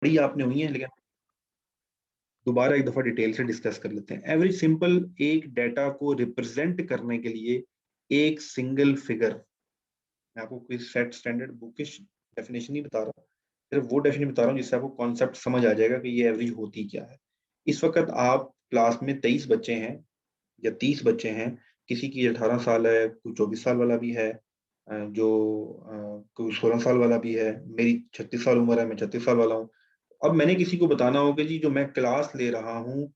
पढ़ी आपने हुई है, लेकिन दोबारा एक दफा डिटेल से डिस्कस कर लेते हैं। एवरेज सिंपल एक डाटा को रिप्रेजेंट करने के लिए एक सिंगल फिगर, मैं आपको कोई सेट स्टैंडर्ड बुकिश डेफिनेशन नहीं बता रहा, सिर्फ वो डेफिनेशन बता रहा हूँ जिससे आपको कॉन्सेप्ट समझ आ जाएगा कि ये एवरेज होती क्या है। इस वक्त आप क्लास में 23 बच्चे हैं या 30 बच्चे हैं, किसी की 18 साल है, कोई 24 साल वाला भी है, जो कोई 16 साल वाला भी है, मेरी 36 साल उम्र है, मैं 36 साल वाला हूँ। अब मैंने किसी को बताना होगा जी जो मैं क्लास ले रहा हूँ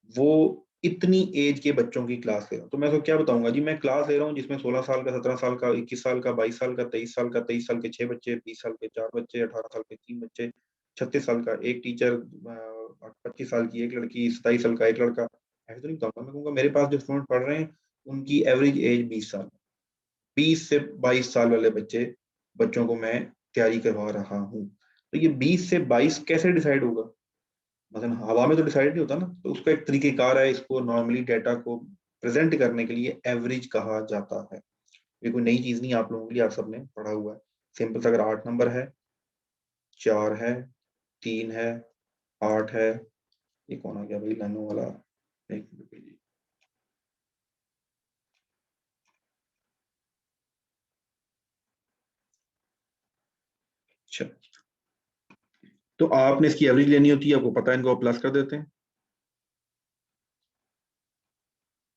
वो इतनी एज के बच्चों की क्लास ले रहा हूँ, तो मैं उसको क्या बताऊंगा जी मैं क्लास ले रहा हूँ जिसमें 16 साल का, 17 साल का, 21 साल का, 22 साल का, 23 साल का, 23 साल के 6 बच्चे, 20 साल के 4 बच्चे, 18 साल के 3 बच्चे, 36 साल का एक टीचर, 25 साल की एक लड़की, 27 साल का एक लड़का। ऐसे तो नहीं बताऊंगा, मैं कहूंगा मेरे पास जो स्टूडेंट पढ़ रहे हैं उनकी एवरेज एज 20 साल, 20 से 22 साल वाले बच्चों को मैं तैयारी करवा रहा हूँ। तो ये 20 से 22 कैसे डिसाइड होगा? मतलब हवा में तो डिसाइड नहीं होता ना, तो उसका एक तरीकेकार है, इसको नॉर्मली डाटा को प्रेजेंट करने के लिए एवरेज कहा जाता है। ये कोई नई चीज नहीं, आप लोगों के लिए आप सबने पढ़ा हुआ है। सिंपल से अगर 8 नंबर है, 4 है, 3 है, 8 है, ये कौन आ गया भाई लानू वाला, एक मिनट जी। अच्छा, तो आपने इसकी एवरेज लेनी होती है, आपको पता है, इनको प्लस कर देते हैं,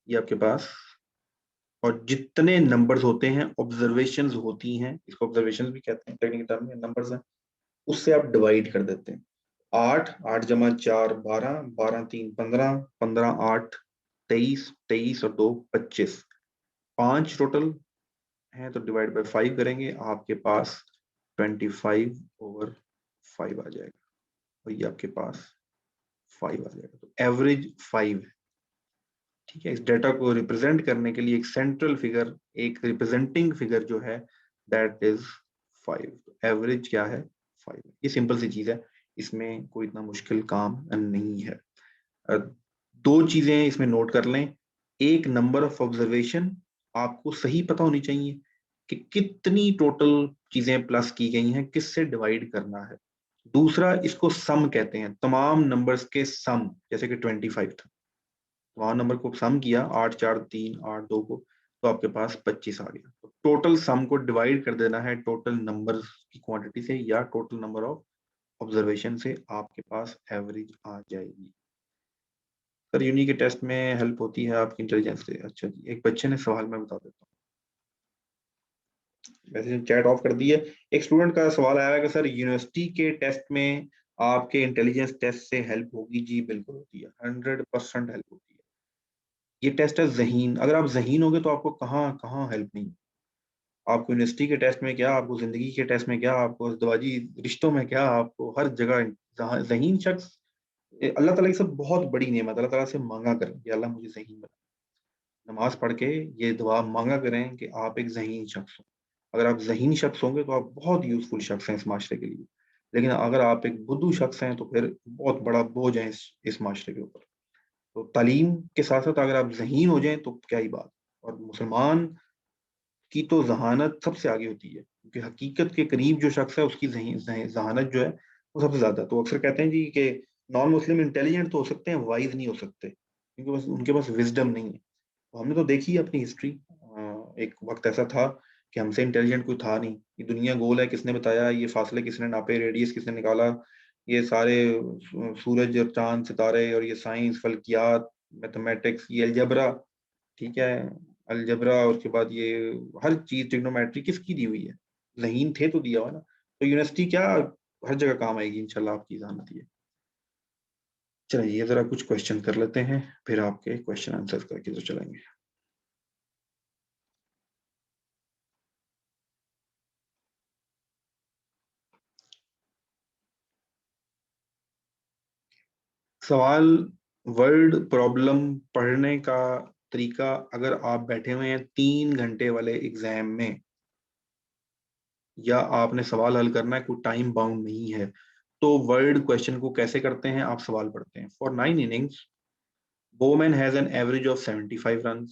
ये आपके पास, और जितने नंबर्स होते हैं ऑब्जर्वेशंस होती हैं, इसको ऑब्जर्वेशंस भी कहते हैं टेक्निकल टर्म में, नंबर्स हैं, उससे आप डिवाइड कर देते हैं। 8, 8 × 4 12, 12 3 15, 15 8 23, 23 और 2 25, 5 टोटल है, तो डिवाइड बाय 5 करेंगे, आपके पास 25/5 आ जाएगा, और ये आपके पास 5 आ जाएगा, तो एवरेज 5 है। ठीक है, इस डेटा को रिप्रेजेंट करने के लिए एक सेंट्रल फिगर, एक रिप्रेजेंटिंग फिगर जो है दैट इज 5। एवरेज क्या है? 5। ये सिंपल सी चीज है, इसमें कोई इतना मुश्किल काम नहीं है। अ, दो चीजें इसमें नोट कर लें। एक, नंबर ऑफ ऑब्जर्वेशन आपको सही पता होनी चाहिए कि कितनी टोटल चीजें प्लस की गई हैं, किससे डिवाइड करना है। दूसरा, इसको सम कहते हैं, तमाम नंबर्स के सम, जैसे कि 25 था, वहां नंबर को सम किया, 8 4 3 8 2 को, तो आपके पास 25 आ गया। तो टोटल सम को डिवाइड कर देना है टोटल नंबर की क्वांटिटी से या टोटल नंबर ऑफ ऑब्जर्वेशन से, आपके पास एवरेज आ जाएगी। सर यूनी के टेस्ट में हेल्प होती है आपकी इंटेलिजेंस से। अच्छा जी, एक बच्चे ने सवाल मैं बता देता हूँ, वैसे चैट ऑफ कर दी है। एक स्टूडेंट का सवाल आया है कि सर यूनिवर्सिटी के टेस्ट में आपके इंटेलिजेंस टेस्ट से हेल्प होगी? जी बिल्कुल होती है, 100% हेल्प होती है। ये टेस्ट है जहीन, अगर आप जहीन होगे तो आपको कहाँ कहाँ हेल्प नहीं। आपको यूनिवर्सिटी के टेस्ट में क्या, आपको जिंदगी के टेस्ट में क्या, आपको दवाजी रिश्तों में क्या, आपको हर जगह जहीन शख्स, अल्लाह ताला की सब बहुत बड़ी नेमत, अल्लाह ताला से मांगा करें कि अल्लाह मुझे जहीन बना। नमाज पढ़ के ये दुआ मांगा करें कि आप एक जहीन शख्स हो। अगर आप जहीन शख्स होंगे तो आप बहुत यूजफुल शख्स हैं इस माशरे के लिए, लेकिन अगर आप एक बुद्धू शख्स हैं तो फिर बहुत बड़ा बोझ है इस माशरे के ऊपर। तो तालीम के साथ साथ अगर आप जहीन हो जाएं तो क्या ही बात। और मुसलमान की तो जहानत सबसे आगे होती है, क्योंकि हकीकत के करीब जो शख्स है उसकी जहानत जो है वो सबसे ज्यादा। तो अक्सर कहते हैं जी कि नॉन मुस्लिम इंटेलिजेंट तो हो सकते हैं, वाइज नहीं हो सकते, क्योंकि बस उनके पास विजडम नहीं है। तो हमने तो देखी है अपनी हिस्ट्री, एक वक्त ऐसा था कि हमसे इंटेलिजेंट कोई था नहीं। ये दुनिया गोल है किसने बताया, ये फासले किसने नापे, रेडियस किसने निकाला, ये सारे सूरज और चांद सितारे, और ये साइंस, फल्कियात, मैथमेटिक्स, ये अलजबरा, ठीक है, अलजबरा, और उसके बाद ये हर चीज ट्रिग्नोमेट्री किसकी दी हुई है? जहीन थे तो दिया हुआ ना। तो यूनिवर्सिटी क्या, हर जगह काम आएगी इंशाल्लाह, आपकी जहानत ये। चलिए जरा कुछ क्वेश्चन कर लेते हैं, फिर आपके क्वेश्चन आंसर करके तो चलेंगे। सवाल, वर्ड प्रॉब्लम पढ़ने का तरीका, अगर आप बैठे हुए हैं 3 घंटे वाले एग्जाम में, या आपने सवाल हल करना है, कोई टाइम बाउंड नहीं है, तो वर्ड क्वेश्चन को कैसे करते हैं? आप सवाल पढ़ते हैं, for 9 innings Bowman has an average of 75 run.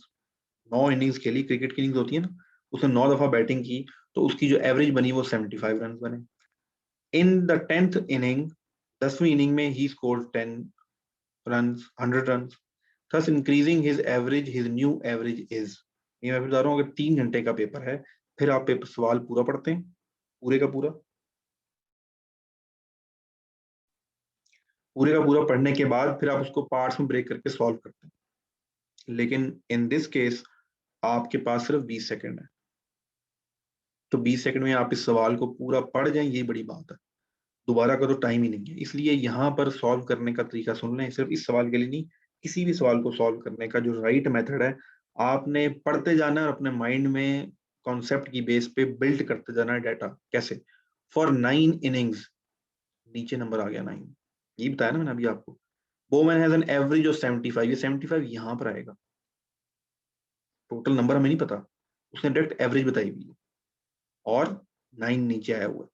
9 innings खेली, क्रिकेट की इनिंग्स होती है ना, उसने 9 दफा बैटिंग की, तो उसकी जो एवरेज बनी वो 75 रन बने। इन द 10th इनिंग 10वीं इनिंग में he scored 10 runs, 100 runs, thus increasing his average, his new average is। ये मैं बता रहा हूँ, अगर 3 घंटे का पेपर है, फिर आप पेपर सवाल पूरा पढ़ते हैं, पूरे का पूरा पढ़ने के बाद फिर आप उसको पार्ट्स में ब्रेक करके सॉल्व करते हैं। लेकिन इन दिस केस आपके पास सिर्फ 20 सेकंड है, तो 20 सेकंड में आप इस सवाल को पूरा पढ़ जाएं, ये बड़ी बात है। दोबारा का तो टाइम ही नहीं है, इसलिए यहाँ पर सॉल्व करने का तरीका सुन लें। सिर्फ इस सवाल के लिए नहीं, किसी भी सवाल को सॉल्व करने का जो राइट मेथड है, आपने पढ़ते जाना है और अपने माइंड में कॉन्सेप्ट की बेस पे बिल्ड करते जाना है डाटा। कैसे? फॉर 9 इनिंग्स, नीचे नंबर आ गया 9, ये बताया ना मैंने अभी आपको। Bowman has an average of 75, ये 75 यहाँ पर आएगा, टोटल नंबर हमें नहीं पता, उसने डायरेक्ट एवरेज बताई हुई है और 9 नीचे आया हुआ है।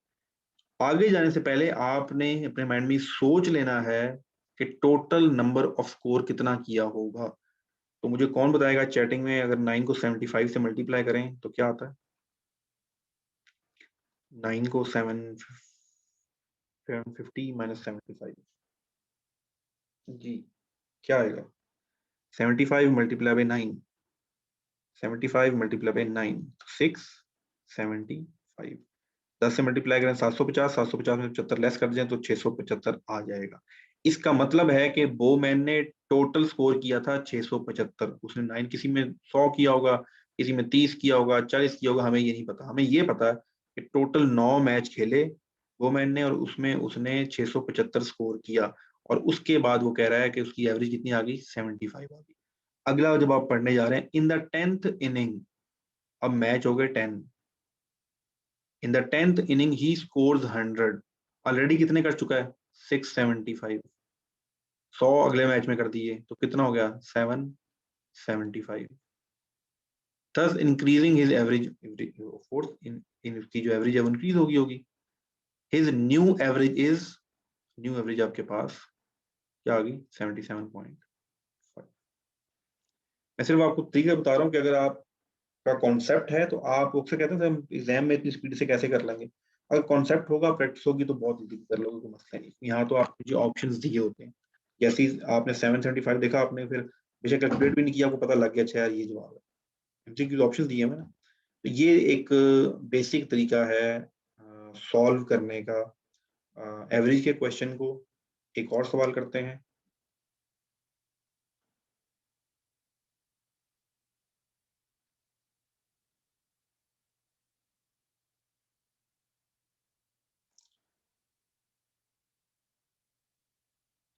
आगे जाने से पहले आपने अपने माइंड में सोच लेना है कि टोटल नंबर ऑफ स्कोर कितना किया होगा। तो मुझे कौन बताएगा चैटिंग में, अगर 9 को 75 से मल्टीप्लाई करें तो क्या आता है? 9 को 750 माइनस 75 जी, क्या आएगा? 75 मल्टीप्लाई बाई 9, 75 मल्टीप्लाई बाई 9, 675। 10 से मल्टीप्लाई करें 750, 750 में 75 लेस कर दें तो 675 आ जाएगा। इसका मतलब है कि बोमैन ने टोटल स्कोर किया था 675। उसने 9 किसी में 100 किया होगा, किसी में 30 किया होगा, 40 किया होगा, हमें ये नहीं पता। हमें ये पता है कि टोटल 9 मैच खेले बोमैन ने और उसमें उसने 675 स्कोर किया, और उसके बाद वो कह रहा है कि उसकी एवरेज कितनी आ गई? 75 आ गई। अगला जब आप पढ़ने जा रहे हैं, इन द 10th इनिंग, अब मैच हो गए 10, in the 10th inning he scores 100। Already कितने कर चुका है? 675। 100 अगले मैच में कर दिए तो कितना हो गया? 775। Thus increasing his average, fourth in उसकी जो एवरेज है वो इंक्रीज होगी। His new average is, new average आपके पास क्या आ गई? 77.5। मैं सिर्फ आपको तरीका बता रहा हूँ कि अगर आप का कॉन्सेप्ट है तो आप उससे कहते हैं हम एग्जाम में इतनी स्पीड से कैसे कर लेंगे। अगर कॉन्सेप्ट होगा, प्रैक्टिस होगी तो बहुत जल्दी कर लोगे, कोई मसला नहीं। यहाँ तो आपको जो ऑप्शंस दिए होते हैं, जैसे ही आपने 775 देखा, आपने फिर बेशक कैलकुलेट भी नहीं किया, आपको पता लग गया अच्छा यार ये जवाब है। एमसीक्यू ऑप्शंस दिए हैं मैंने। तो ये एक बेसिक तरीका है सॉल्व करने का एवरेज के क्वेश्चन को। एक और सवाल करते हैं।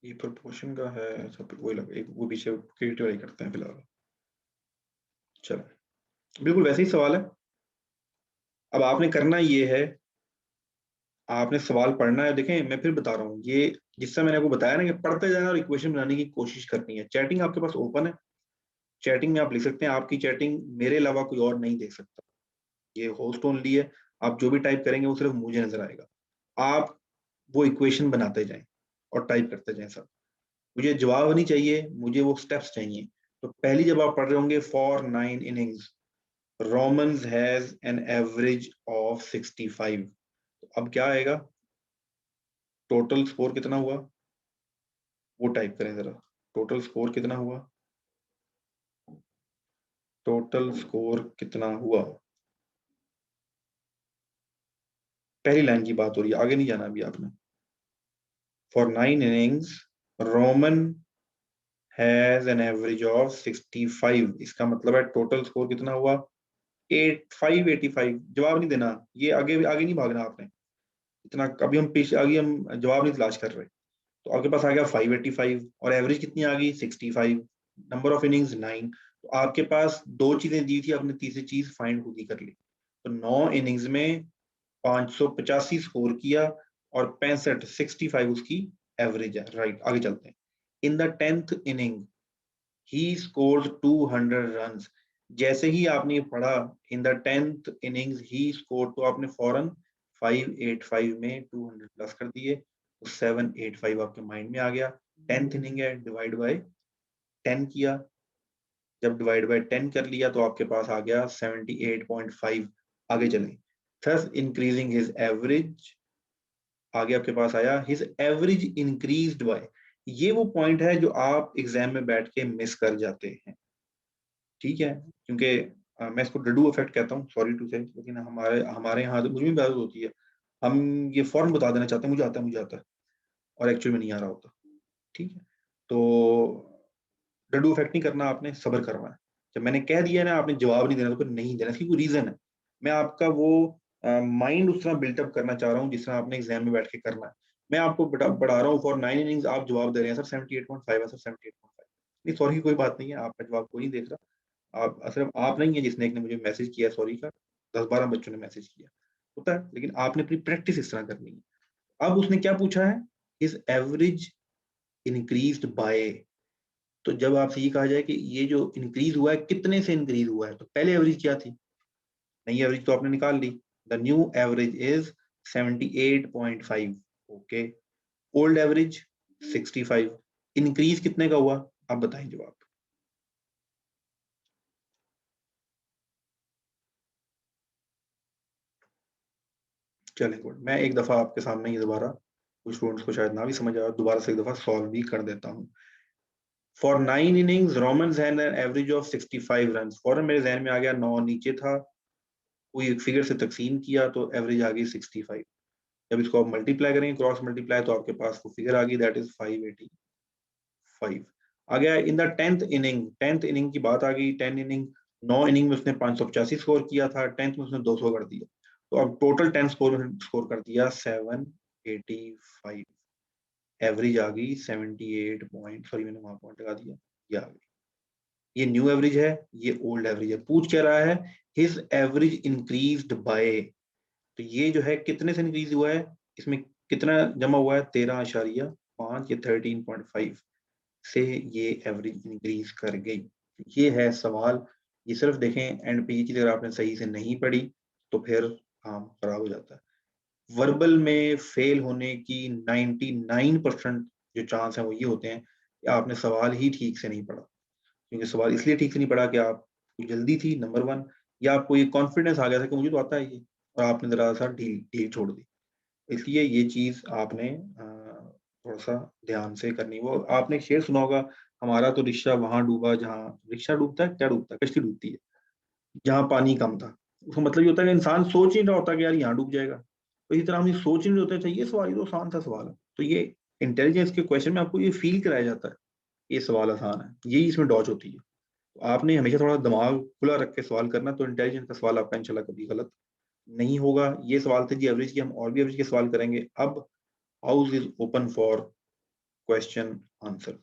ये प्रोपोर्शन का है, सब वही लग एक वो पीछे क्रिएटिव वाली करते हैं फिलहाल। चलो, बिल्कुल वैसे ही सवाल है। अब आपने करना ये है, आपने सवाल पढ़ना है। देखें मैं फिर बता रहा हूँ, ये जिससे मैंने आपको बताया ना कि पढ़ते जाना और इक्वेशन बनाने की कोशिश करनी है। चैटिंग आपके पास ओपन है, चैटिंग में आप लिख सकते हैं। आपकी चैटिंग मेरे अलावा कोई और नहीं देख सकता, ये होस्ट ओनली है। आप जो भी टाइप करेंगे वो सिर्फ मुझे नजर आएगा। आप वो इक्वेशन बनाते जाएं और टाइप करते जाएं सब। मुझे जवाब नहीं चाहिए, मुझे वो स्टेप्स चाहिए। तो पहली जब आप पढ़ रहे होंगे, for 9 innings Romans has an average of 65, तो अब क्या आएगा? टोटल स्कोर कितना हुआ वो टाइप करें जरा। टोटल स्कोर कितना हुआ? टोटल स्कोर कितना हुआ? पहली लाइन की बात हो रही है, आगे नहीं जाना अभी आपने। For 9 innings Roman has an average of 65, इसका मतलब है टोटल स्कोर कितना हुआ? 85। जवाब नहीं देना, ये आगे आगे नहीं भागना आपने इतना। अभी हम पीछे, आगे हम जवाब नहीं तलाश कर रहे। तो आपके पास आ गया 585 और एवरेज कितनी आ गई? 65। Number of innings 9। तो आपके पास दो चीजें दी थी, आपने तीसरी चीज फाइंड खुद ही कर ली। तो 9 इनिंग्स में 585 स्कोर किया और 65 उसकी एवरेज है। राइट, आगे चलते हैं। In the 10th inning he scores 200 run. जैसे ही आपने ये पढ़ा, in the 10th innings he score, तो आपने फौरन 585 में 200 प्लस कर दिए, तो 785 आपके माइंड में आ गया। 10th इनिंग है, डिवाइड बाय 10 किया। जब डिवाइड बाय 10 कर लिया तो आपके पास आ गया 78.5। आगे चलें। थस इंक्रीजिंग हिज एवरेज आगे आपके पास आया हिज एवरेज इंक्रीज्ड बाय, ये वो पॉइंट है जो आप एग्जाम में बैठ के मिस कर जाते हैं, ठीक है, क्योंकि मैं इसको डडू इफेक्ट कहता हूँ, सॉरी टू से, लेकिन हमारे हमारे यहाँ तो मुझे भी बात होती है, हम ये फौरन बता देना चाहते हैं मुझे आता है और एक्चुअली में नहीं आ रहा होता, ठीक है। तो डडू इफेक्ट नहीं करना, आपने सब्र करना है। जब मैंने कह दिया ना आपने जवाब नहीं देना तो फिर नहीं देना, इसकी कोई रीजन है। मैं आपका वो माइंड उस तरह बिल्टअप करना चाह रहा हूँ जिस तरह आपने एग्जाम में बैठ के करना है। मैं आपको बढ़ा रहा हूँ फॉर 9 इनिंग्स, आप जवाब दे रहे हैं सर 78.5 है सर 78.5। नहीं सॉरी की कोई बात नहीं है, आपका जवाब कोई नहीं देख रहा। आप सिर्फ आप नहीं है जिसने एक ने मुझे मैसेज किया सॉरी का, 10-12 बच्चों ने मैसेज किया होता है, लेकिन आपने अपनी प्रैक्टिस इस तरह करनी है। अब उसने क्या पूछा है, इज एवरेज इंक्रीज्ड बाय, तो जब आपसे ये कहा जाए कि ये जो इंक्रीज हुआ है कितने से इंक्रीज हुआ है, तो पहले एवरेज क्या थी, नई एवरेज तो आपने निकाल ली, the new average is 78.5, okay, old average 65, increase कितने का हुआ, आप बताएं जवाब। चलें गुड, मैं एक दफा आपके सामने ये दोबारा, कुछ स्टूडेंट्स को शायद ना भी समझ आया, दोबारा से एक दफा सॉल्व भी कर देता हूँ। For 9 innings Roman had an average of 65 run, फौरन मेरे जहन में आ गया 9 नीचे था, कोई एक फिगर से तकसीम किया तो एवरेज आ गई 65। जब इसको आप मल्टीप्लाई करेंगे क्रॉस मल्टीप्लाई तो आपके पास वो फिगर आ गई, दैट इज 585। आ गया इन द 10th इनिंग की बात आ गई। 10 इनिंग, 9 इनिंग में उसने 585 स्कोर किया था, 10th में उसने 200 कर दिया, तो अब टोटल 10 स्कोर कर दिया 785, एवरेज आ गई 78 पॉइंट, सॉरी मैंने वहां पॉइंट लगा दिया, ये आ गई। ये न्यू एवरेज है, ये ओल्ड एवरेज है। पूछ क्या रहा है, हिज एवरेज इंक्रीज्ड बाय, तो ये जो है कितने से इंक्रीज हुआ है, इसमें कितना जमा हुआ है, 13.5 या 13.5 से ये एवरेज इंक्रीज कर गई। ये है सवाल। ये सिर्फ देखें एंड पे, ये चीज अगर आपने सही से नहीं पढ़ी तो फिर काम खराब हो जाता है। वर्बल में फेल होने की 99% जो चांस है वो ये होते हैं कि आपने सवाल ही ठीक से नहीं पढ़ा, क्योंकि सवाल इसलिए ठीक से नहीं पढ़ा कि आपको जल्दी थी नंबर 1, या आपको ये कॉन्फिडेंस आ गया था कि मुझे तो आता है ये, और आपने जरा सा ढील ढील छोड़ दी। इसलिए ये चीज आपने थोड़ा सा ध्यान से करनी। वो आपने एक शेर सुना होगा, हमारा तो रिक्शा वहां डूबा जहाँ, रिक्शा डूबता है क्या, डूबता है कश्ती डूबती है जहाँ पानी कम था। उसका मतलब ये होता है कि इंसान सोच ही नहीं रहा होता कि यार यहाँ डूब जाएगा, तो इसी तरह हम ये सोच ही नहीं होते, चाहिए सवाल ये तो आसान सा सवाल है। तो ये इंटेलिजेंस के क्वेश्चन में आपको ये फील कराया जाता है ये सवाल आसान है, यही इसमें डॉज होती है। तो आपने हमेशा थोड़ा दिमाग खुला रख के सवाल करना, तो इंटेलिजेंस का सवाल आपका इंशाल्लाह कभी गलत नहीं होगा। ये सवाल थे जी एवरेज की, हम और भी एवरेज के सवाल करेंगे। अब house is open for question answer,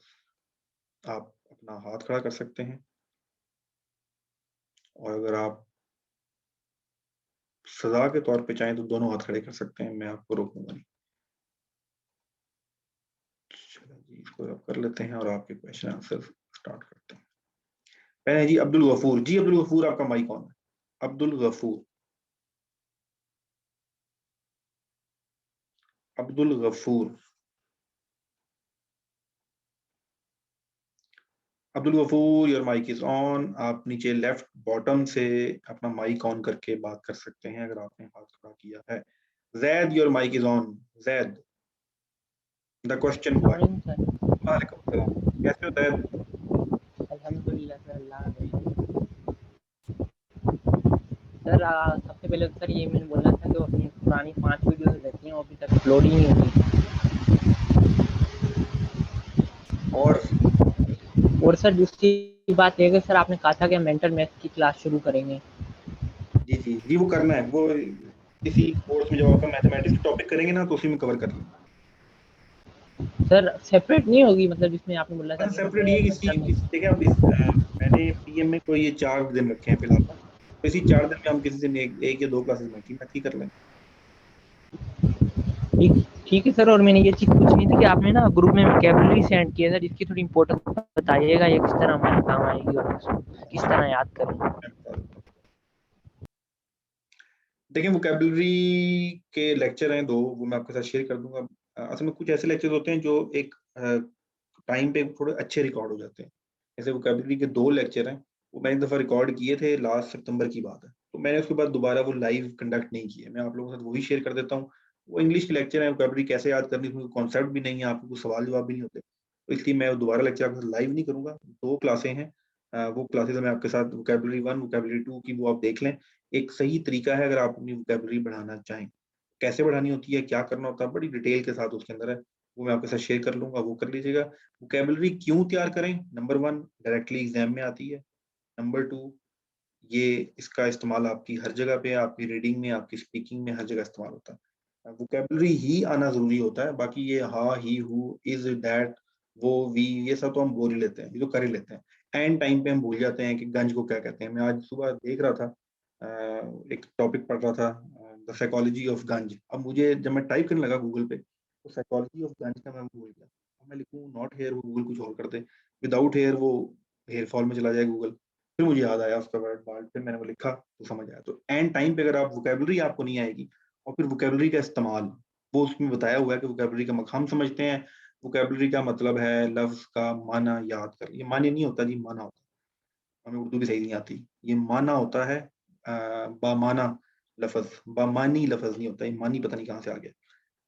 आप अपना हाथ खड़ा कर सकते हैं, और अगर आप सजा के तौर पे चाहें तो दोनों हाथ खड़े कर सकते हैं, मैं आपको रोकूंगा नहीं। चलो जी, इसको आप कर लेते हैं और आपके क्वेश्चन आंसर स्टार्ट करते हैं। पहले जी अब्दुल गफूर, जी अब्दुल गफूर आपका माइक ऑन है। Abdul Gafoor, Abdul Gafoor, Abdul Gafoor your mic is on. आप नीचे लेफ्ट बॉटम से अपना माइक ऑन करके बात कर सकते हैं अगर आपने हाथ खड़ा किया है। Zaid your mic is on. Zaid, the question boy. Morning sir. वालेकुम सलाम, कैसे हो जैद? अल्हम्दुलिल्लाह सर, अल्लाह का शुक्र। सर सबसे पहले तो सर ये मैंने बोलना था कि वो अपनी पुरानी 5 वीडियोस रहती हैं वो अभी तक अपलोड ही नहीं हुई। और और सर दूसरी बात ये है कि सर आपने कहा था कि मेंटल मैथ की क्लास शुरू करेंगे। जी जी जी, वो करना है, वो किसी कोर्स में जब आपका मैथमेटिक्स टॉपिक करेंगे ना तो उसी में कवर कर लेंगे। सर सेपरेट नहीं होगी, मतलब जिसमें आपने बोला था हाँ कि सेपरेट, ये हमें इसी मेंटल मैथ। देखिए अब मैंने पीएम में कोई ये 4 दिन रखे हैं फिलहाल, तो इसी 4 दिन में हम किसी दिन एक या 2 क्लासेस मैथ की कर लेंगे। ठीक ठीक है सर। और मैंने ये चीज़ पूछनी थी कि आपने ना ग्रुप में वोकैबुलरी सेंड किया था, जिसकी थोड़ी इंपॉर्टेंस बताइएगा, ये किस तरह हमारे काम आएगी और उसको किस तरह याद करेंगे। मैं बता देता हूँ। देखिए वोकेबलरी के लेक्चर हैं 2, वो मैं आपके साथ शेयर कर दूंगा। असल में कुछ ऐसे लेक्चर होते हैं जो एक टाइम पे थोड़े अच्छे रिकॉर्ड हो जाते हैं। जैसे वोकेबलरी के 2 लेक्चर हैं, वो मैंने एक दफ़ा रिकॉर्ड किए थे, लास्ट सितंबर की बात है, तो मैंने उसके बाद दोबारा वो लाइव कंडक्ट नहीं किए। मैं आप लोगों के साथ वही शेयर कर देता हूँ। वो इंग्लिश के लेक्चर है, वोकैबुलरी कैसे याद करनी, उसमें कॉन्सेप्ट भी नहीं है, आपको कुछ सवाल जवाब भी नहीं होते, तो इसलिए मैं दोबारा लेक्चर आपके साथ लाइव नहीं करूंगा। 2 क्लासें हैं, वो क्लासेस मैं आपके साथ वोकैबुलरी 1 वोकैबुलरी 2 की वो आप देख लें। एक सही तरीका है अगर आप अपनी वोकैबुलरी बढ़ाना चाहें। कैसे बढ़ानी होती है, क्या करना होता है, बड़ी डिटेल के साथ उसके अंदर है, वो मैं आपके साथ शेयर कर लूँगा, वो कर लीजिएगा। वोकैबुलरी क्यों तैयार करें? नंबर 1 डायरेक्टली एग्ज़ाम में आती है। नंबर 2 ये इसका इस्तेमाल आपकी हर जगह पे है, आपकी रीडिंग में, आपकी स्पीकिंग में, हर जगह इस्तेमाल होता है। वोकैबुलरी ही आना ज़रूरी होता है, बाकी ये हा, ही, हू, इज़, दैट, वो, वी ये सब तो हम बोल ही लेते हैं, ये तो कर ही लेते हैं। एंड टाइम पे हम भूल जाते हैं कि गंज को क्या कहते हैं। मैं आज सुबह देख रहा था एक टॉपिक पढ़ रहा था द साइकोलॉजी ऑफ गंज। अब मुझे जब मैं टाइप करने लगा गूगल पे, तो साइकोलॉजी ऑफ गंज का मैं भूल गया। अब मैं लिखूँ नॉट हेयर, वो गूगल कुछ और कर दे, विदाउट हेयर वो हेयर फॉल में चला जाए गूगल। फिर मुझे याद आया उसका वर्ड पार्ट, फिर मैंने वो लिखा तो समझ आया। तो एंड टाइम पे अगर आप वोकैबुलरी आपको नहीं आएगी और फिर वोकैबुलरी का इस्तेमाल, वो उसमें बताया हुआ है कि वोकैबुलरी का हम समझते हैं वोकैबुलरी का मतलब है लफ्ज़ का माना याद कर। ये माने नहीं होता जी, माना होता है। हमें उर्दू भी सही नहीं आती। ये माना होता है बामाना लफ़्ज़, बामानी लफ़्ज़ नहीं होता, ये मानी पता नहीं कहाँ से आ गया।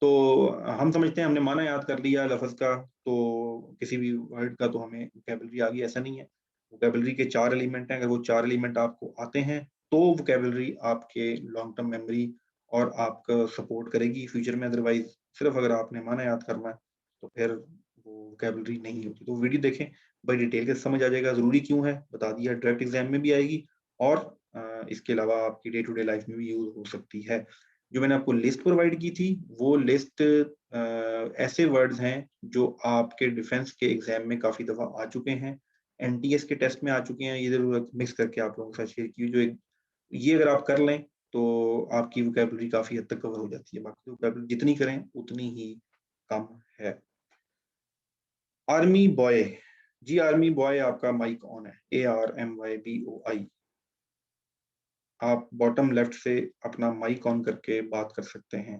तो हम समझते हैं हमने माना याद कर लिया लफ़्ज़ का, तो किसी भी वर्ड का तो हमें वोकैबुलरी आ गई, ऐसा नहीं है। वोकैबुलरी के 4 एलिमेंट हैं, अगर वो 4 एलिमेंट आपको आते हैं, तो वोकैबुलरी आपके लॉन्ग टर्म मेमोरी और आपका सपोर्ट करेगी फ्यूचर में। अदरवाइज़ सिर्फ़ अगर आपने माना याद करना है, तो फिर वो वोकैबुलरी नहीं होती। तो वीडियो देखें, बड़ी डिटेल के समझ आ जाएगा, ज़रूरी क्यों है, बता दिया। डायरेक्ट एग्ज़ाम में भी आएगी और इसके अलावा आपकी डे टू डे लाइफ़ में भी यूज़ हो सकती है। जो मैंने आपको लिस्ट प्रोवाइड की थी, वो लिस्ट ऐसे वर्ड्स हैं जो आपके डिफेंस के एग्ज़ाम में काफ़ी दफ़ा आ चुके हैं, एनटीएस के टेस्ट में आ चुके हैं, ये ज़रूर मिक्स करके आप लोगों के साथ शेयर की हुई, जो एक ये अगर आप कर लें, तो आपकी वोकैबुलरी काफ़ी हद तक कवर हो जाती है। बाकी वोकैबुलरी जितनी करें, उतनी ही कम है। आर्मी बॉय, जी आर्मी बॉय आपका माइक ऑन है, ARMYBOI। आप बॉटम लेफ्ट से अपना माइक ऑन करके बात कर सकते हैं,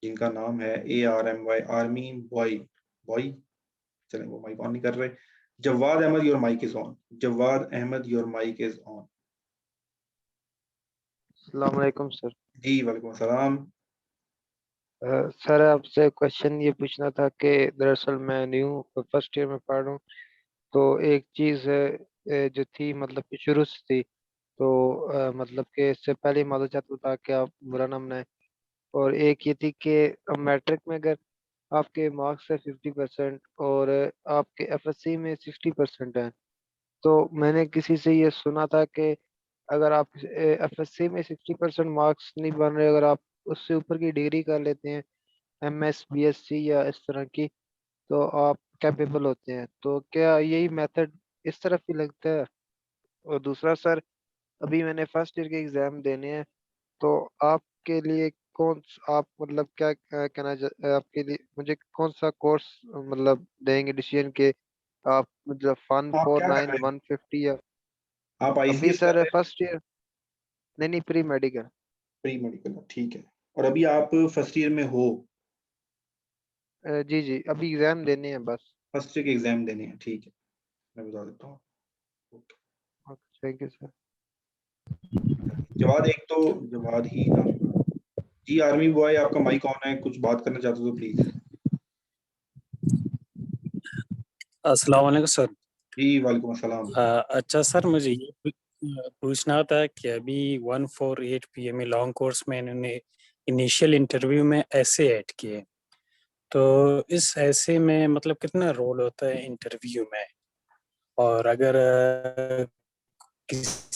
जिनका नाम है ARMY आर्मी बॉय, बॉय चलें वो माइक ऑन नहीं कर रहे। Jawad Ahmad your mic is on, Jawad Ahmad your mic is on. अस्सलाम वालेकुम सर। जी, वालेकुम अस्सलाम। सर आपसे क्वेश्चन ये पूछना था कि दरअसल मैं न्यू फर्स्ट ईयर में पढ़ रहा हूँ, तो एक चीज़ जो थी मतलब कि शुरू से थी, तो मतलब कि इससे पहले मालूम चाहता था कि आप बुरा ना मनाएं। और एक ये थी कि मैट्रिक में अगर आपके मार्क्स है 50% और आपके एफएससी में 60% है, तो मैंने किसी से ये सुना था कि अगर आप एफएससी में 60% मार्क्स नहीं बन रहे, अगर आप उससे ऊपर की डिग्री कर लेते हैं MS BSc या इस तरह की, तो आप कैपेबल होते हैं। तो क्या यही मेथड इस तरफ ही लगता है? और दूसरा सर, अभी मैंने फर्स्ट ईयर के एग्जाम देने हैं, तो आपके लिए आप मतलब क्या आपके लिए मुझे कौन सा कोर्स मतलब देंगे डिसीजन के? आप मतलब फन आप फोर क्या कर नाइन रहे हैं? 150 या आप अभी आईसीएस कर सर रहे हैं? First year? नहीं नहीं, प्री मेडिकल। प्री मेडिकल, ठीक है। और अभी आप फर्स्ट ईयर में हो? जी जी, अभी एग्जाम देने हैं बस। फर्स्ट ईयर के एग्ज़ाम देने हैं, ठीक है। मैं बता देता हूँ। Okay, thank you sir. Jawad एक तो जवाद ही नाम का। जी आर्मी बॉय आपका माइक ऑन है, कुछ बात करना चाहते हो तो प्लीज़। अस्सलाम वालेकुम सर। जी, वालेकुम अस्सलाम। अच्छा सर, मुझे ये पूछना था कि अभी 148 PM में लॉन्ग कोर्स में इन्होंने इनिशियल इंटरव्यू में ऐसे ऐड किए, तो इस ऐसे में मतलब कितना रोल होता है इंटरव्यू में? और अगर किसी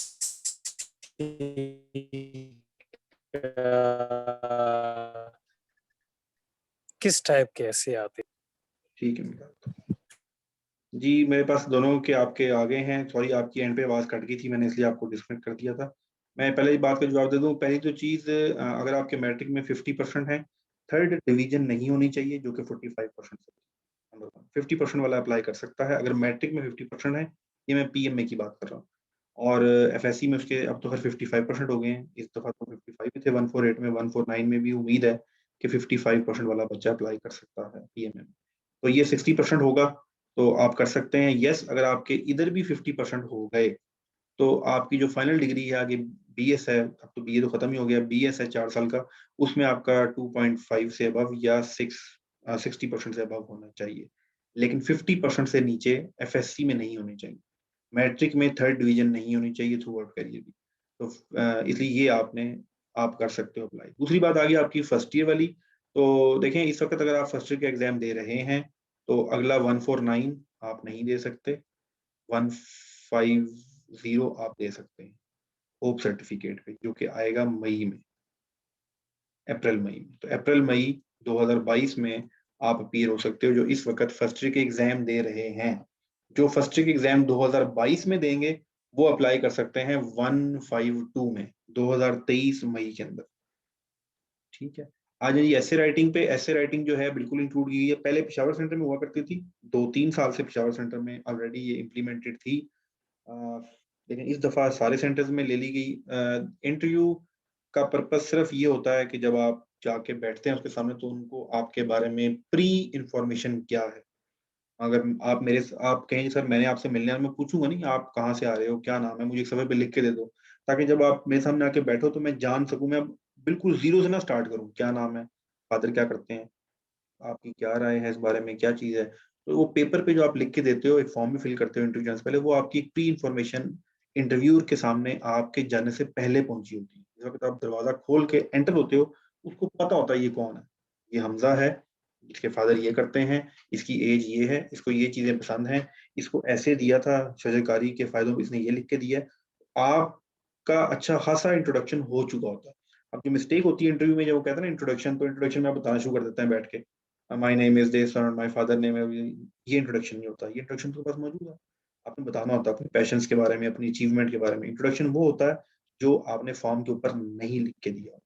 किस टाइप के ऐसे आते? ठीक है, मैं बताता हूँ। जी, मेरे पास दोनों के आपके आ गए हैं। सॉरी, आपकी एंड पे आवाज़ कट गई थी, मैंने इसलिए आपको डिस्कनेक्ट कर दिया था। मैं पहले ही बात का जवाब दे दूँ। पहली तो चीज़ अगर आपके मैट्रिक में 50% है, थर्ड डिवीज़न नहीं होनी चाहिए, जो कि 45% है। नंबर 1 50% वाला अप्लाई कर सकता है, अगर मैट्रिक में 50% है, ये मैं पीएमए की बात कर रहा हूँ। और एफएससी में उसके अब तो खैर 55% हो गए हैं, इस दफ़ा तो 55 ही थे, 148 में, 149 में भी उम्मीद है कि 55% वाला बच्चा अप्लाई कर सकता है पीएमए में। तो ये 60% होगा, तो आप कर सकते हैं येस। अगर आपके इधर भी 50% हो गए, तो आपकी जो फाइनल डिग्री है आगे BS है, अब तो BA तो खत्म ही हो गया, BS है 4 साल का, उसमें आपका 2.5 से अबव या 60% से अबव होना चाहिए, लेकिन 50% से नीचे FSC में नहीं होनी चाहिए। मैट्रिक में 3rd डिवीजन नहीं होनी चाहिए थ्रू आउट करियर भी। तो इसलिए ये आप कर सकते हो अप्लाई। दूसरी बात आ गई आपकी फर्स्ट ईयर वाली। तो देखें, इस वक्त अगर आप फर्स्ट ईयर के एग्जाम दे रहे हैं तो अगला 149 आप नहीं दे सकते, 150 आप दे सकते हैं होप सर्टिफिकेट पे, जो कि आएगा मई में, अप्रैल मई में। तो अप्रैल मई 2022 में आप अपीयर हो सकते हो, जो इस वक्त फर्स्ट ईयर के एग्जाम दे रहे हैं। जो फर्स्ट ईयर के एग्जाम 2022 में देंगे वो अप्लाई कर सकते हैं 152 में, 2023 मई के अंदर। ठीक है, आ जाइए ऐसे राइटिंग पे। ऐसे राइटिंग जो है बिल्कुल इंक्लूड की गई है, पहले पेशावर सेंटर में हुआ करती थी, 2-3 साल से पेशावर सेंटर में ऑलरेडी ये इम्प्लीमेंटेड थी, लेकिन इस दफा सारे सेंटर्स में ले ली गई। इंटरव्यू का पर्पस सिर्फ ये होता है कि जब आप जाके बैठते हैं उसके सामने, तो उनको आपके बारे में प्री इंफॉर्मेशन क्या है। अगर आप कहेंगे सर मैंने आपसे मिलने आया, मैं पूछूंगा नहीं आप कहाँ से आ रहे हो, क्या नाम है, मुझे एक सफे पे लिख के दे दो, ताकि जब आप मेरे सामने आके बैठो तो मैं जान सकूं, मैं बिल्कुल जीरो से ना स्टार्ट करूं। क्या नाम है, फादर क्या करते हैं, आपकी क्या राय है इस बारे में, क्या चीज है। तो वो पेपर पे जो आप लिख के देते हो, एक फॉर्म भी फिल करते हो इंटरव्यू जाने से पहले, वो आपकी एक प्री इंफॉर्मेशन इंटरव्यूअर के सामने आपके जाने से पहले पहुंची होती है। जिस वक्त आप दरवाजा खोल के एंटर होते हो, उसको पता होता है ये कौन है, ये हमजा है, इसके फादर ये करते हैं, इसकी एज ये है, इसको ये चीजें पसंद हैं, इसको ऐसे दिया था शजरकारी के फायदों में इसने ये लिख के दिया है। आपका अच्छा खासा इंट्रोडक्शन हो चुका होता है। अब जो मिस्टेक होती है इंटरव्यू में, जब वो कहते हैं ना इंट्रोडक्शन, तो इंट्रोडक्शन में आप बताना शुरू कर देते हैं बैठ के, माय नेम इज दिस और माय फादर नेम, ये इंट्रोडक्शन नहीं होता। ये इंट्रोडक्शन तो बस मौजूद है, आपने बताना होता है अपने पैशंस के बारे में, अपनी अचीवमेंट के बारे में। इंट्रोडक्शन वो होता है जो आपने फॉर्म के ऊपर नहीं लिख के दिया,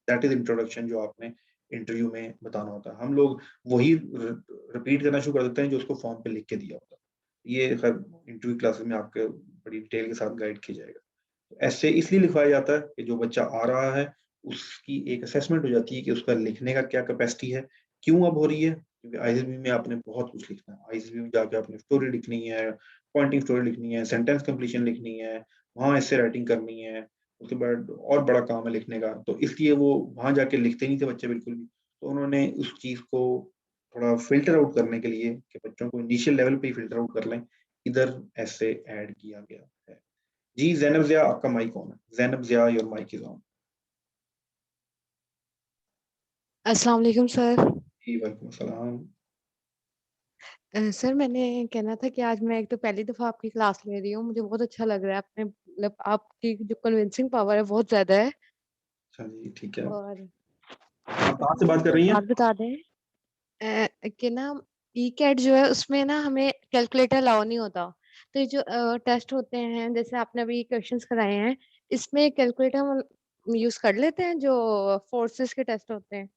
दैट इज इंट्रोडक्शन, जो आपने इंटरव्यू में बताना होता है। हम लोग वही रिपीट करना शुरू कर देते हैं जो उसको फॉर्म पे लिख के दिया होता है। ये खैर इंटरव्यू क्लासेस में आपके बड़ी डिटेल के साथ गाइड किया जाएगा। ऐसे इसलिए लिखवाया जाता है कि जो बच्चा आ रहा है उसकी एक असेसमेंट हो जाती है कि उसका लिखने का क्या कैपेसिटी है। क्यों अब हो रही है, क्योंकि आईएसबी में आपने बहुत कुछ लिखना है। आईएसबी में जाके आपने स्टोरी लिखनी है, पॉइंटिंग स्टोरी लिखनी है, सेंटेंस कंप्लीशन लिखनी है, वहां ऐसे राइटिंग करनी है, उसके बाद और बड़ा काम है लिखने का। तो इसलिए वो वहां जाके लिखते नहीं थे बच्चे बिल्कुल भी। तो उन्होंने उस चीज को थोड़ा फिल्टर आउट करने के लिए, कि बच्चों को इनिशियल लेवल पे ही फिल्टर आउट कर लें, इधर ऐसे ऐड किया गया है। जी जैनब जिया, आपका माइक ऑन है। जैनब जिया, योर माइक इज ऑन। अस्सलाम वालेकुम सर। जी वालेकुम सलाम। सर मैंने कहना था कि आज मैं एक तो पहली दफा आपकी क्लास ले रही हूँ, मुझे बहुत अच्छा लग रहा है। आपने मतलब आपकी जो कन्विंसिंग पावर है बहुत ज्यादा है। अच्छा जी, ठीक है। और आप कहाँ से मुझे बात कर एक रही हैं? बात बता दें कि ना ई कैट जो है उसमें ना हमें कैलकुलेटर अलाउ नहीं होता। तो ये जो टेस्ट होते हैं, जैसे आपने अभी क्वेश्चंस कराए हैं, इसमें कैलकुलेटर हम यूज कर लेते हैं जो फोर्सेस के टेस्ट होते हैं।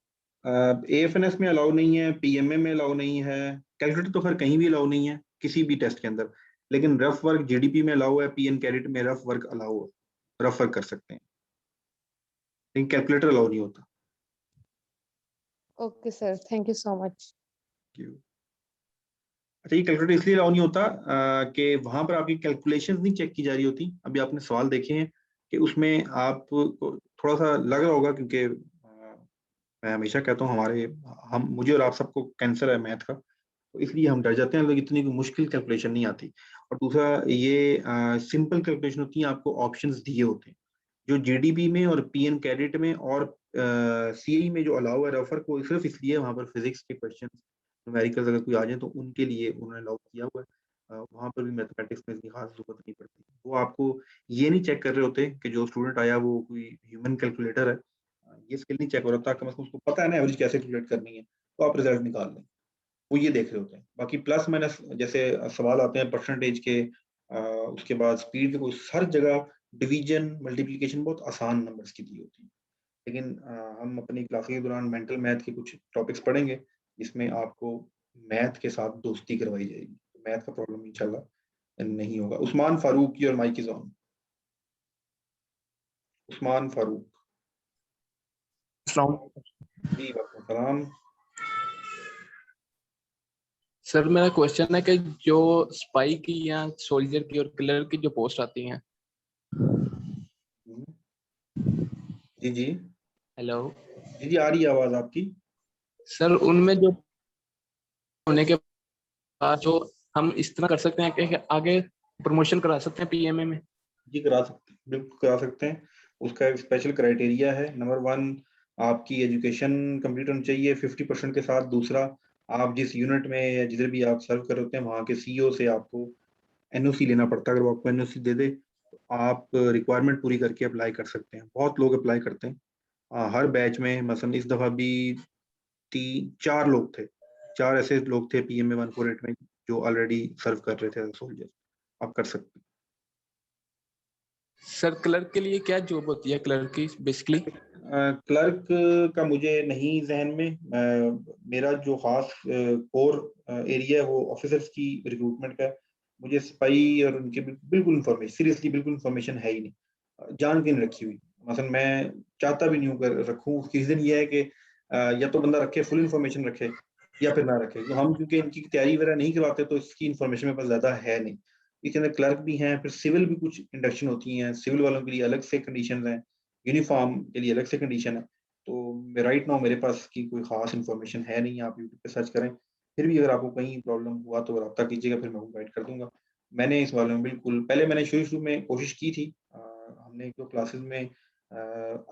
AFNS में अलाउ नहीं है, PMA में अलाउ नहीं है, कैलकुलेटर तो खैर कहीं भी अलाउ नहीं है किसी भी टेस्ट के अंदर। लेकिन रफ वर्क GDP में अलाउ है, PN कैरेट में रफ वर्क अलाउ है, रफ वर्क कर सकते हैं, लेकिन कैलकुलेटर अलाउ नहीं होता। Okay sir, thank you so much. क्यों? अच्छा, ये कैलकुलेटर इसलिए अलाउ नहीं होता कि वहां पर आपकी कैलकुलेशंस नहीं चेक की जा रही होती। अभी आपने सवाल देखे हैं कि उसमें आप थोड़ा सा लग रहा होगा, क्योंकि मैं हमेशा कहता हूँ हम मुझे और आप सबको कैंसर है मैथ का, तो इसलिए हम डर जाते हैं लोग, इतनी कोई मुश्किल कैलकुलेशन नहीं आती। और दूसरा ये सिंपल कैलकुलेशन होती है, आपको ऑप्शंस दिए होते हैं। जो GDP में और PN कैडेट में और CAE में जो अलाउ है रेफर को, सिर्फ इसलिए वहां पर फिजिक्स के क्वेश्चन न्यूमेरिकल्स अगर कोई आ जाए तो उनके लिए उन्होंने अलाउ किया हुआ है। वहां पर भी मैथमेटिक्स में इतनी खास जरूरत नहीं पड़ती। वो आपको ये नहीं चेक कर रहे होते कि जो स्टूडेंट आया वो कोई ह्यूमन कैलकुलेटर है, ये स्किल नहीं चेक हो रहा था, कम से कम उसको पता है ना एवरेज कैसे कैलकुलेट करनी है, तो आप रिजल्ट निकाल लें। वो ये देख रहे होते हैं। बाकी प्लस माइनस जैसे सवाल आते हैं परसेंटेज के, उसके बाद स्पीड के, कोई हर जगह डिवीजन मल्टीप्लिकेशन बहुत आसान नंबर्स की दी होती है। लेकिन हम अपनी क्लास के दौरान मेंटल मैथ के कुछ टॉपिक्स पढ़ेंगे जिसमें आपको मैथ के साथ दोस्ती करवाई जाएगी। मैथ का प्रॉब्लम इंशाल्लाह नहीं होगा। Usman Farooq, your mic is on. Usman Farooq. जी वालेकुम सलाम। सर मेरा क्वेश्चन है कि जो स्पाई की या सोल्जर की और किलर की जो पोस्ट आती हैं, हम्म, जी जी हेलो जी जी, आ रही है आवाज आपकी। सर, उनमें जो होने के बाद जो हम इस तरह कर सकते हैं कि आगे प्रमोशन करा सकते हैं पीएमए में। जी करा सकते हैं, बिल्कुल करा सकते हैं। उसका एक स्पेशल क्राइटेरिया है। नंबर वन, आपकी एजुकेशन कंप्लीट होनी चाहिए 50% के साथ। दूसरा, आप जिस यूनिट में या जिधर भी आप सर्व कर रहे होते हैं वहाँ के सीईओ से आपको एनओसी लेना पड़ता है। अगर वो आपको एनओसी दे दे तो आप रिक्वायरमेंट पूरी करके अप्लाई कर सकते हैं। बहुत लोग अप्लाई करते हैं। हर बैच में मसलन इस दफ़ा भी 4 लोग थे। 4 ऐसे लोग थे पीएमए 148 में जो ऑलरेडी सर्व कर रहे थे एज़ अ सोल्जर। आप कर सकते हैं। सर, क्लर्क के लिए क्या जॉब होती है क्लर्क की बेसिकली? क्लर्क का मुझे नहीं ज़हन में। मेरा जो ख़ास कोर एरिया है वो ऑफिसर्स की रिक्रूटमेंट का है। मुझे सिपाही और उनके बिल्कुल इन्फॉर्मेशन, सीरियसली बिल्कुल इन्फॉर्मेशन है ही नहीं। जान के नहीं रखी हुई। मसलन मैं चाहता भी नहीं हूँ कर रखूँ। उसकी रीज़न ये है कि या तो बंदा रखे, फुल इन्फॉर्मेशन रखे, या फिर ना रखे। तो हम क्योंकि इनकी तैयारी वगैरह नहीं करवाते तो इसकी इन्फॉर्मेशन मेरे पास ज़्यादा है नहीं। इसके अंदर क्लर्क भी हैं, फिर सिविल भी कुछ इंडक्शन होती हैं। सिविल वालों के लिए अलग से कंडीशंस हैं, यूनिफ़ॉर्म के लिए अलग से कंडीशन है। तो राइट नाउ मेरे पास की कोई ख़ास इन्फॉर्मेशन है नहीं। आप यूट्यूब पे सर्च करें। फिर भी अगर आपको कहीं प्रॉब्लम हुआ तो राब्ता कीजिएगा, फिर मैं आपको गाइड कर दूँगा। मैंने इस बारे में बिल्कुल पहले मैंने शुरू-शुरू में कोशिश की थी। हमने 1-2 क्लासेस में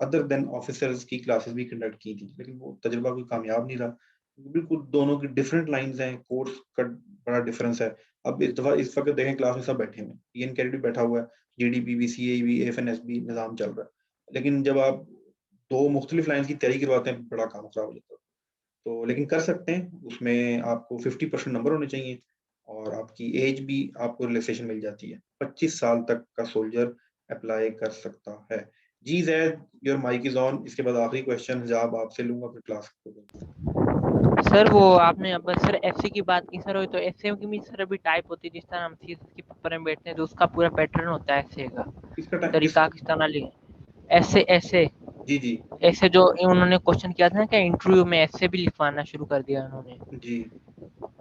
अदर देन ऑफिसर्स की क्लासेस भी कंडक्ट की थी, लेकिन वो तजुर्बा कोई कामयाब नहीं रहा। बिल्कुल दोनों की डिफरेंट लाइन्स हैं, कोर्स का बड़ा डिफरेंस है। अब इस वक़्त देखें क्लास में सब बैठे हुए हैं। टीएन कैडेट भी बैठा हुआ है, जीडीपी भी, सीए भी, एफएनएसबी निज़ाम चल रहा है। लेकिन जब आप 2 मुख्तलिफ लाइन की तैयारी करवाते हैं, बड़ा काम खराब हो जाता है। तो लेकिन कर सकते हैं, उसमें आपको 50% नंबर होने चाहिए और आपकी एज भी, आपको रिलैक्सेशन मिल जाती है। 25 साल तक का सोल्जर अप्लाई कर सकता है। जी ज़ैद, योर माइक इज़ ऑन। इसके बाद आखिरी क्वेश्चन हिजाब आपसे लूँगा, फिर क्लास को। सर वो आपने अब सर एफसी की बात की सर, तो एसए की भी सर अभी टाइप होती है जिस तरह हम सीएसएस के पेपर में बैठते हैं तो उसका पूरा पैटर्न होता है एसए का किसका टाइम किस तरीका किस तरह लिखे ऐसे ऐसे जी, जी, ऐसे जो उन्होंने क्वेश्चन किया था ना कि इंटरव्यू में ऐसे भी लिखवाना शुरू कर दिया उन्होंने। जी।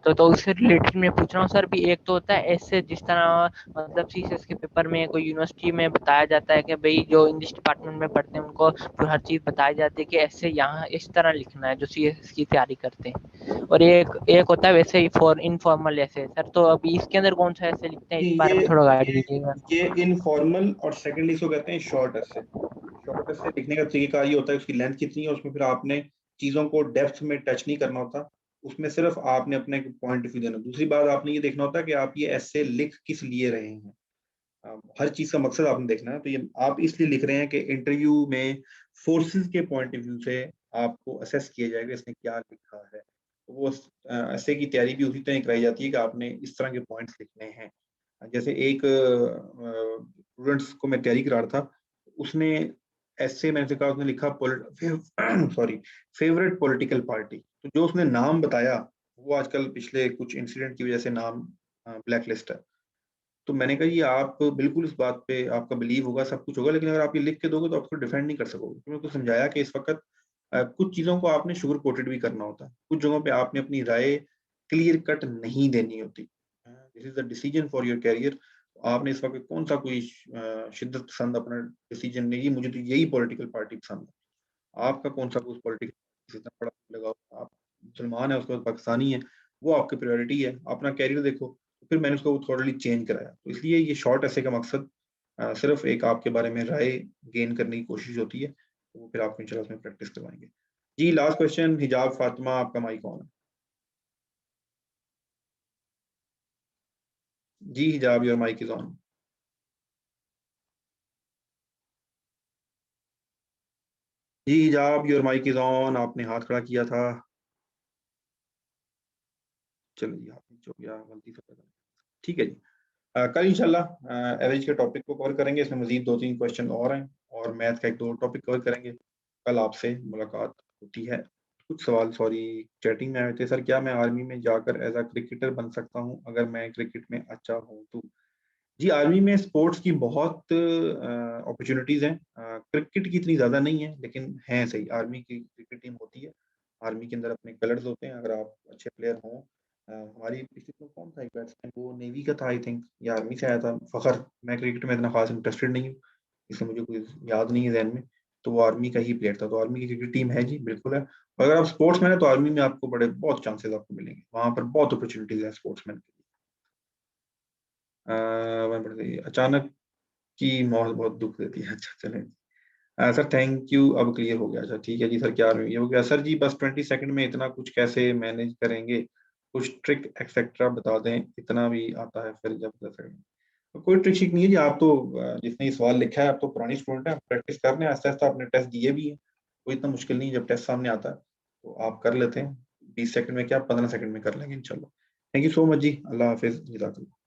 तो उससे रिलेटेड मैं पूछ रहा हूँ सर भी, एक तो होता है ऐसे जिस तरह मतलब सीएसएस के पेपर में कोई यूनिवर्सिटी में बताया जाता है कि भाई जो इंग्लिश डिपार्टमेंट में पढ़ते हैं उनको फिर हर चीज़ बताई जाती है कि ऐसे यहाँ इस तरह लिखना है जो सीएसएस की तैयारी करते हैं, और एक एक होता है वैसे ही फॉर इनफॉर्मल ऐसे। सर तो अभी इसके अंदर कौन सा ऐसे लिखते हैं, जी, इस बारे में थोड़ा गाइड दीजिएगा। ये इनफॉर्मल और सेकेंडली इसको कहते हैं शॉर्ट एसे। शॉर्ट एसे लिखने का तरीका ये होता है, उसकी लेंथ कितनी है, उसमें फिर आपने चीज़ों को डेप्थ में टच नहीं करना होता। उसमें सिर्फ आपने अपने पॉइंट ऑफ व्यू देना। दूसरी बात आपने ये देखना होता है कि आप ये एसे लिख किस लिए रहे हैं। हर चीज़ का मकसद आपने देखना है। तो ये आप इसलिए लिख रहे हैं कि इंटरव्यू में फोर्सेस के पॉइंट ऑफ व्यू से आपको असेस किया जाएगा इसने क्या लिखा है। तो वो एसे की तैयारी भी उसी तरह कराई जाती है कि आपने इस तरह के पॉइंट्स लिखने हैं। जैसे एक स्टूडेंट्स को मैं तैयारी करा रहा था, उसने ऐसे मैंने से कहा, उसने लिखा सॉरी, फेवरेट पॉलिटिकल पार्टी। तो जो उसने नाम बताया वो आजकल पिछले कुछ इंसिडेंट की वजह से नाम ब्लैक लिस्ट है। तो मैंने कहा ये आप बिल्कुल इस बात पे आपका बिलीव होगा, सब कुछ होगा, लेकिन अगर आप ये लिख के दोगे तो आप उसको डिफेंड नहीं कर सकोगे। तो मैंने उसको समझाया कि इस वक़्त कुछ चीज़ों को आपने शुगर कोटेड भी करना होता है। कुछ जगहों पे आपने अपनी राय क्लियर कट नहीं देनी होती। This is the decision for your career. आपने इस वक़्त कौन-सा कोई शिद्दत पसंद अपना डिसीजन नहीं, मुझे तो यही पॉलिटिकल पार्टी पसंद है। आपका कौन-सा कोई पॉलिटिकल से इतना बड़ा लगाव, आप मुसलमान हैं, उसके बाद पाकिस्तानी हैं, वो आपकी प्रायोरिटी है, अपना करियर देखो। फिर मैंने उसको थोड़ली चेंज कराया। तो इसलिए ये शॉर्ट एसे का मकसद सिर्फ़ एक आपके बारे में राय गेन करने की कोशिश होती है। तो वो फिर आपको इंशाल्लाह उसमें प्रैक्टिस करवाएँगे। जी, लास्ट क्वेश्चन हिजाब फातिमा, आपका माइक ऑन है। जी, हिजाब, योर माइक इज़ ऑन। जी, हिजाब, योर माइक इज़ ऑन, आपने हाथ खड़ा किया था। चलो जी, हाथ नीचे हो गया, गलती से कर ठीक है जी। कल इंशाल्लाह एवरेज के टॉपिक को कवर करेंगे। इसमें मज़ीद 2-3 क्वेश्चन और हैं और मैथ का 1-2 टॉपिक कवर करेंगे। कल आपसे मुलाकात होती है। कुछ सवाल सॉरी चैटिंग में आए थे, सर क्या मैं आर्मी में जाकर एज़ अ क्रिकेटर बन सकता हूँ अगर मैं क्रिकेट में अच्छा हूँ तो? जी, आर्मी में स्पोर्ट्स की बहुत अपॉर्च्युनिटीज़ हैं। क्रिकेट की इतनी ज़्यादा नहीं है, लेकिन हैं सही। आर्मी की क्रिकेट टीम होती है। आर्मी के अंदर अपने कलर्स होते हैं, अगर आप अच्छे प्लेयर हों। हमारी पिछली में कौन था एक बैट्समैन, वो नेवी का था आई थिंक, या आर्मी से आया था, फ़खर। मैं क्रिकेट में इतना ख़ास इंटरेस्टेड नहीं हूँ, इसलिए मुझे कोई याद नहीं है ज़हन में। तो वो आर्मी का ही प्लेयर था। तो आर्मी की क्रिकेट टीम है जी, बिल्कुल है। और अगर आप स्पोर्ट्समैन है तो आर्मी में आपको बड़े बहुत चांसेस आपको मिलेंगे, वहां पर बहुत अपॉर्चुनिटीज है स्पोर्ट्समैन के लिए। अचानक की मौत बहुत दुख देती है। अच्छा चलें सर, थैंक यू, अब क्लियर हो गया। अच्छा ठीक है जी सर, क्या ये हो गया सर जी? बस 20 सेकंड में इतना कुछ कैसे मैनेज करेंगे, कुछ ट्रिक एक्सेट्रा बता दें, इतना भी आता है फिर जब 10 सेकंड। तो कोई ट्रिक शिक नहीं है जी, आप तो जिसने ये सवाल लिखा है आप तो पुरानी स्टूडेंट है, प्रैक्टिस कर रहे हैं आस्ते आस्ते, आपने टेस्ट दिए भी हैं, कोई इतना मुश्किल नहीं है। जब टेस्ट सामने आता है तो आप कर लेते हैं, 20 सेकंड में क्या 15 सेकंड में कर लेंगे इंशाल्लाह। थैंक यू सो मच जी, अल्लाह हाफिज, जज़ाकल्लाह।